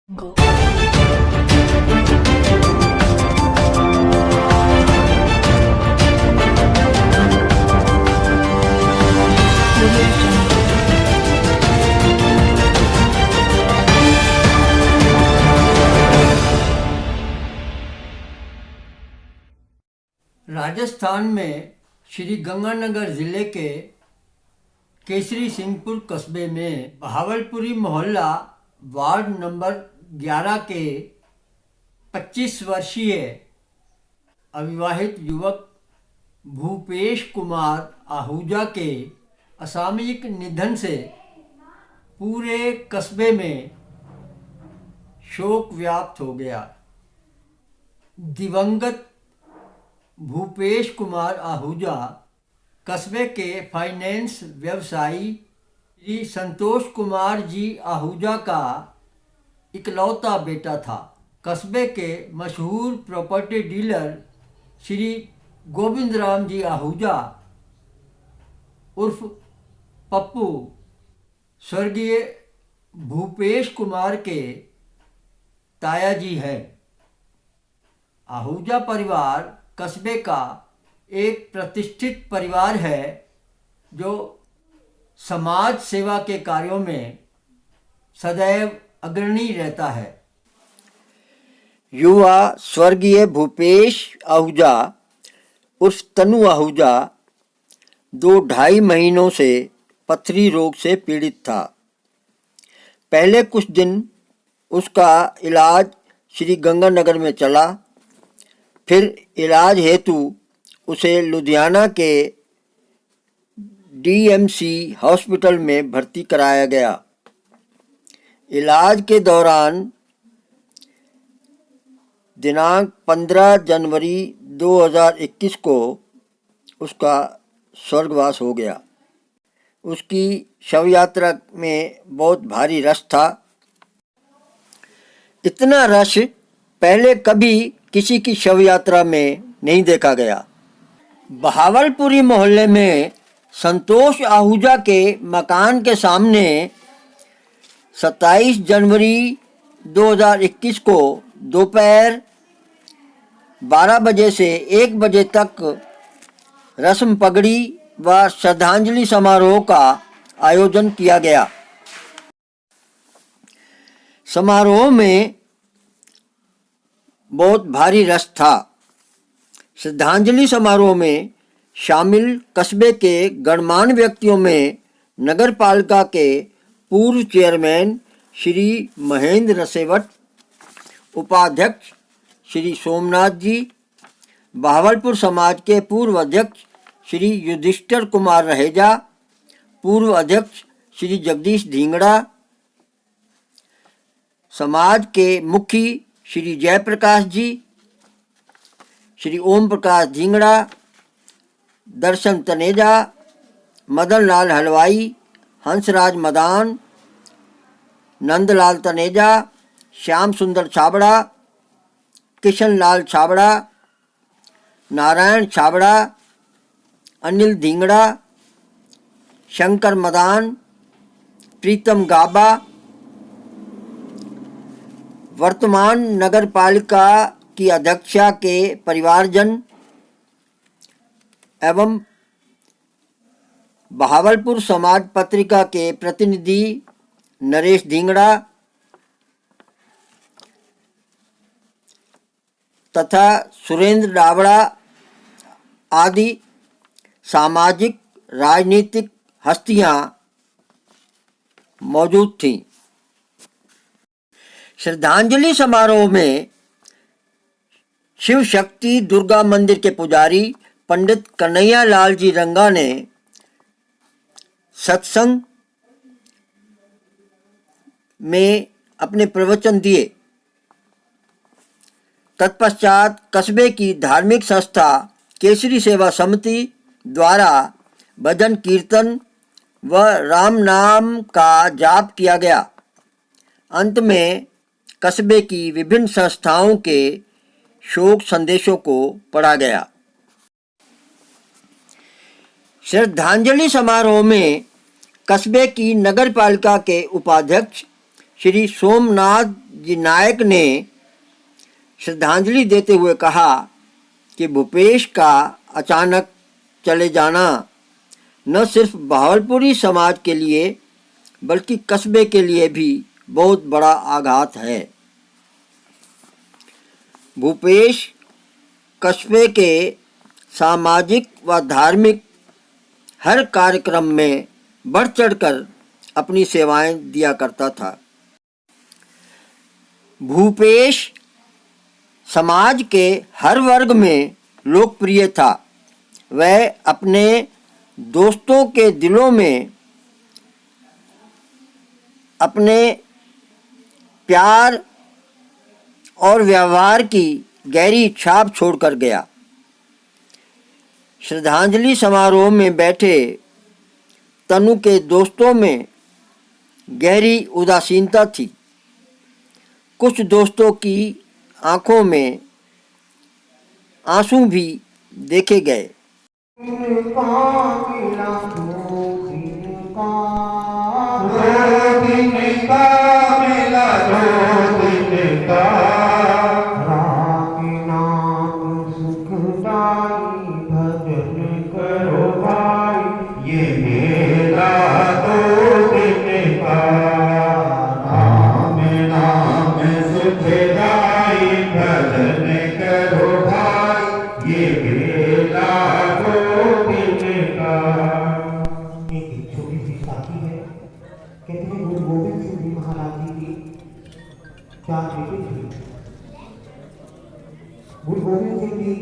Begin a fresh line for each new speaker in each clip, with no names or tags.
Go. Audio Jungle.
Rajasthan में श्री गंगानगर जिले के केसरी सिंहपुर कस्बे में बहावलपुरी मोहल्ला वार्ड नंबर 11 के 25 वर्षीय अविवाहित युवक भूपेश कुमार आहूजा के असामयिक निधन से पूरे कस्बे में शोक व्याप्त हो गया। दिवंगत भूपेश कुमार आहूजा कस्बे के फाइनेंस व्यवसायी श्री संतोष कुमार जी आहूजा का इकलौता बेटा था। कस्बे के मशहूर प्रॉपर्टी डीलर श्री गोविंद राम जी आहूजा उर्फ पप्पू स्वर्गीय भूपेश कुमार के ताया जी हैं। आहूजा परिवार कस्बे का एक प्रतिष्ठित परिवार है जो समाज सेवा के कार्यों में सदैव अग्रणी रहता है। युवा स्वर्गीय भूपेश आहूजा उर्फ तनु आहूजा 2-2.5 महीनों से पथरी रोग से पीड़ित था। पहले कुछ दिन उसका इलाज श्री गंगानगर में चला, फिर इलाज हेतु उसे लुधियाना के डीएमसी हॉस्पिटल में भर्ती कराया गया। इलाज के दौरान दिनांक 15 जनवरी 2021 को उसका स्वर्गवास हो गया। उसकी शव यात्रा में बहुत भारी रश था। इतना रश पहले कभी किसी की शव यात्रा में नहीं देखा गया। बहावलपुरी मोहल्ले में संतोष आहूजा के मकान के सामने 27 जनवरी 2021 को दोपहर 12 बजे से 1 बजे तक रस्म पगड़ी व श्रद्धांजलि समारोह का आयोजन किया गया। समारोह में बहुत भारी रश था। श्रद्धांजलि समारोह में शामिल कस्बे के गणमान्य व्यक्तियों में नगर पालिका के पूर्व चेयरमैन श्री महेंद्र सेवट, उपाध्यक्ष श्री सोमनाथ जी, बहावलपुर समाज के पूर्व अध्यक्ष श्री युधिष्ठिर कुमार रहेजा, पूर्व अध्यक्ष श्री जगदीश ढींगड़ा, समाज के मुखी श्री जयप्रकाश जी, श्री ओम प्रकाश ढींगड़ा, दर्शन तनेजा, मदन लाल हलवाई, हंसराज मदान, नंदलाल तनेजा, श्याम सुंदर छाबड़ा, किशन लाल छाबड़ा, नारायण छाबड़ा, अनिल ढींगड़ा, शंकर मदान, प्रीतम गाबा, वर्तमान नगर पालिका की अध्यक्षा के परिवारजन एवं बहावलपुर समाज पत्रिका के प्रतिनिधि नरेश ढींगड़ा तथा सुरेंद्र डावड़ा आदि सामाजिक राजनीतिक हस्तियां मौजूद थीं। श्रद्धांजलि समारोह में शिव शक्ति दुर्गा मंदिर के पुजारी पंडित कन्हैया लाल जी रंगा ने सत्संग में अपने प्रवचन दिए। तत्पश्चात कस्बे की धार्मिक संस्था केसरी सेवा समिति द्वारा भजन कीर्तन व राम नाम का जाप किया गया। अंत में कस्बे की विभिन्न संस्थाओं के शोक संदेशों को पढ़ा गया। श्रद्धांजलि समारोह में कस्बे की नगर पालिका के उपाध्यक्ष श्री सोमनाथ जी नायक ने श्रद्धांजलि देते हुए कहा कि भूपेश का अचानक चले जाना न सिर्फ बहावलपुरी समाज के लिए बल्कि कस्बे के लिए भी बहुत बड़ा आघात है। भूपेश कस्बे के सामाजिक व धार्मिक हर कार्यक्रम में बढ़ चढ़कर अपनी सेवाएं दिया करता था। भूपेश समाज के हर वर्ग में लोकप्रिय था। वह अपने दोस्तों के दिलों में अपने प्यार और व्यवहार की गहरी छाप छोड़कर गया। श्रद्धांजलि समारोह में बैठे तनु के दोस्तों में गहरी उदासीनता थी। कुछ दोस्तों की आंखों में आंसू भी देखे गए।
गुरु गोविंद सिंह जी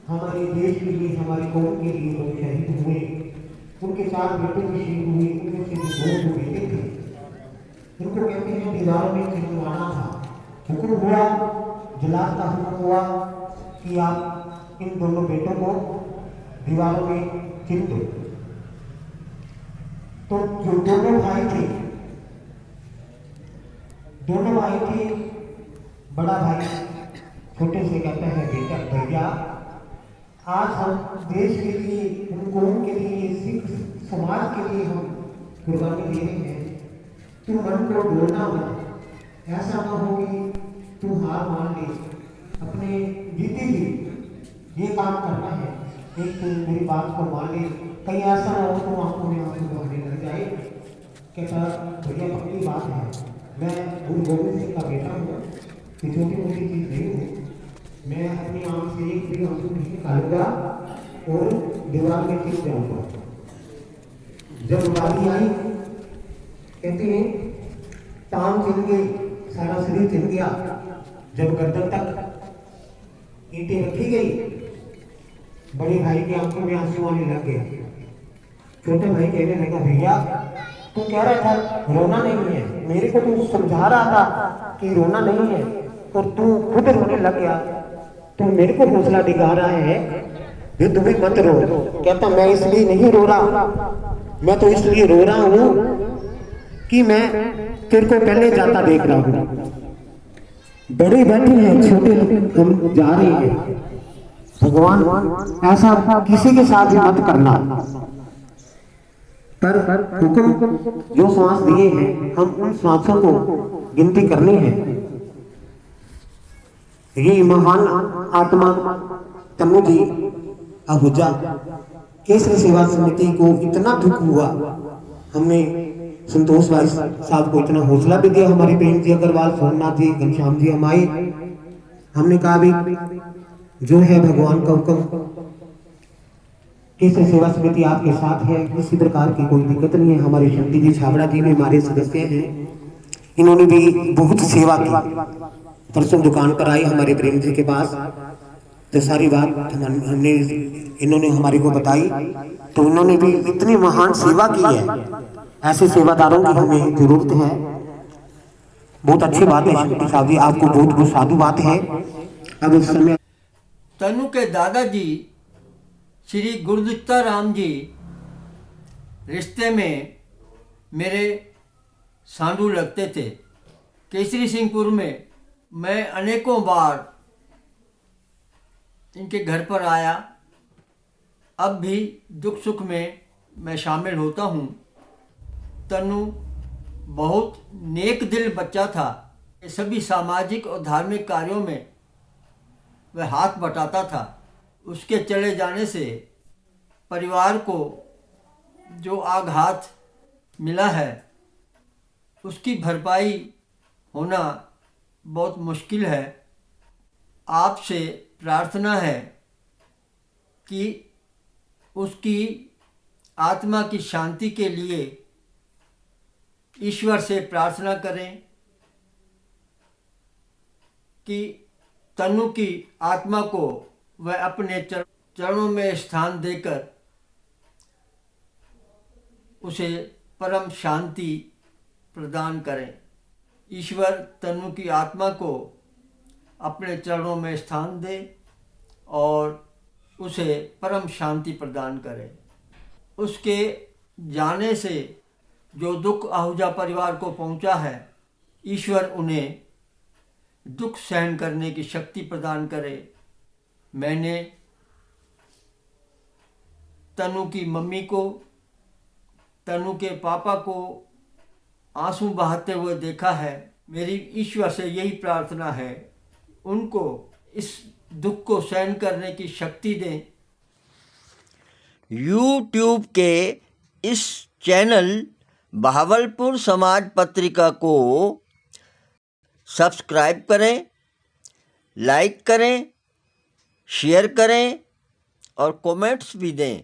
हमारे देश के लिए, हमारे कौम के लिए वो शहीद हुए। उनके 4 बेटे भी शहीद हुए, उनमें से 2 जो बेटे थे उनको कहते हैं दीवारों में चिन्हवाना था। हुक्म हुआ, जलाल का हुक्म हुआ कि आप इन दोनों बेटों को दीवारों में चिन्ह दो। तो जो दोनों भाई थे, बड़ा भाई छोटे से कहता है बेटा भैया आज हम देश के लिए, कौम के लिए, सिख समाज के लिए हम कुर्बानी दे रहे हैं। तू मन को डोलना मत, ऐसा न हो कि तू हार मान ले। अपने जीते जी ये काम करना है, एक तू मेरी बात को मान ले, कहीं ऐसा ना हो तो आंखों में आंसू बहने लग जाए। कहता भैया पक्की बात है, मैं गुरु गोविंद सिंह का बेटा हूँ, कि छोटी मोटी चीज़ नहीं हूँ। मैं अपनी आंख से एक भी आंसू नहीं निकालूंगा और दीवार में चिप जाऊंगा। जब बारी आई, कहते हैं टांग चिल गई, सारा शरीर चिल गया। जब गर्दन तक ईंटें रखी गई, बड़े भाई की आंखों में आंसू आने लग गए। छोटे भाई कहने लगा भैया तू कह रहा था रोना नहीं है, मेरे को तू समझा रहा था कि रोना नहीं है और तू खुद रोने लग गया। तू मेरे को हौसला दिखा रहा है भी तू भी मत रो। कहता मैं इसलिए नहीं रो रहा, मैं तो इसलिए रो रहा हूँ कि मैं तेरे को पहले जाता देख रहा हूँ। बड़े बैठे हैं, छोटे हम जा रहे हैं। भगवान ऐसा किसी के साथ भी मत करना। पर हुक्म जो श्वास दिए हैं हम उन श्वासों को गिनती करनी है। ये महान आत्मा तनु जी आहूजा केसरी सेवा समिति को इतना दुख हुआ, हमने संतोष भाई साहब को इतना हौसला भी दिया। हमारे प्रेम जी अग्रवाल, सोमनाथ जी, घनश्याम जी हम आए, हमने कहा भी जो है भगवान का हुक्म, केसरी सेवा समिति आपके साथ है, किसी प्रकार की कोई दिक्कत नहीं है। हमारे शक्ति जी छाबड़ा जी भी हमारे सदस्य हैं, इन्होंने भी बहुत सेवा की। परसों दुकान पर आई हमारे प्रेम जी के पास, तो सारी बात हमने इन्होंने हमारे को बताई, तो उन्होंने भी इतनी महान सेवा की है। ऐसे सेवादारों की हमें जरूरत है। बहुत अच्छी बात है शक्ति साहब जी, आपको बहुत बहुत साधुवाद है। अब इस समय
तनु के दादाजी श्री गुरुदत्ता राम जी रिश्ते में मेरे सांडू लगते थे। केसरी सिंहपुर में मैं अनेकों बार इनके घर पर आया। अब भी दुख सुख में मैं शामिल होता हूँ। तनु बहुत नेक दिल बच्चा था। सभी सामाजिक और धार्मिक कार्यों में वह हाथ बटाता था। उसके चले जाने से परिवार को जो आघात मिला है उसकी भरपाई होना बहुत मुश्किल है। आपसे प्रार्थना है कि उसकी आत्मा की शांति के लिए ईश्वर से प्रार्थना करें कि तनु की आत्मा को वह अपने चरणों में स्थान देकर उसे परम शांति प्रदान करें। ईश्वर तनु की आत्मा को अपने चरणों में स्थान दे और उसे परम शांति प्रदान करे। उसके जाने से जो दुख आहूजा परिवार को पहुंचा है, ईश्वर उन्हें दुख सहन करने की शक्ति प्रदान करे। मैंने तनु की मम्मी को, तनु के पापा को आंसू बहाते हुए देखा है। मेरी ईश्वर से यही प्रार्थना है, उनको इस दुख को सहन करने की शक्ति दें।
यूट्यूब के इस चैनल बहावलपुर समाज पत्रिका को सब्सक्राइब करें, लाइक करें, शेयर करें और कमेंट्स भी दें।